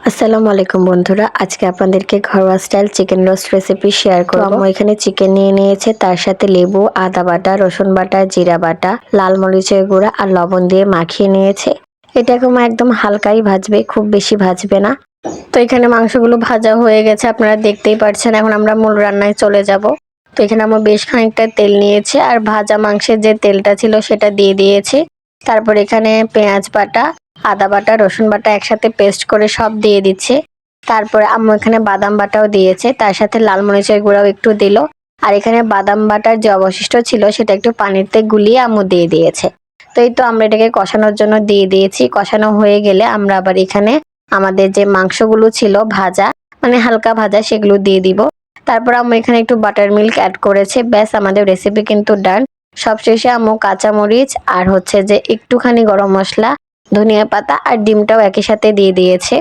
আসসালামু আলাইকুম বন্ধুরা, আজকে আপনাদেরকে ঘরোয়া style chicken roast recipe share করব। আম্মু এখানে চিকেন নিয়ে নিয়েছে, তার সাথে লেবু, আদা বাটা, রসুন বাটা, জিরা বাটা, লাল মরিচের গুঁড়া আর লবণ দিয়ে মাখিয়ে নিয়েছে। এটাকে মা একদম হালকাই ভাজবে, খুব বেশি ভাজবে না। তো এখানে মাংসগুলো ভাজা হয়ে গেছে, আপনারা দেখতেই পাচ্ছেন। এখন আমরা মূল রান্নায় চলে যাব। তো এখানে আমরা বেশ খানিকটা তেল নিয়েছি আর ভাজা মাংসের যে তেলটা ছিল সেটা দিয়ে দিয়েছি। তারপর এখানে পেঁয়াজ বাটা, আদা বাটা, রসুন বাটা একসাথে পেস্ট করে সব দিয়ে দিচ্ছে। তারপরে আম্মু এখানে বাদাম বাটাও দিয়েছে, তার সাথে লাল মরিচের গুঁড়াও একটু দিল। আর এখানে বাদাম বাটার যে অবশিষ্ট ছিল সেটা একটু পানিতে গুলিয়ে আম্মু দিয়ে দিয়েছে। তো এই তো আমরা এটাকে কষানোর জন্য দিয়ে দিয়েছি। কষানো হয়ে গেলে আমরা আবার এখানে আমাদের যে মাংসগুলো ছিল ভাজা, মানে হালকা ভাজা, সেগুলো দিয়ে দিব। তারপর আম্মু এখানে একটু বাটার মিল্ক অ্যাড করেছে। ব্যাস, আমাদের রেসিপি কিন্তু ডান। সবশেষে আম্মু কাঁচামরিচ আর হচ্ছে যে একটুখানি গরম মশলা, ধনিয়া পাতা আর ডিমটাও একই সাথে দিয়ে দিয়েছে।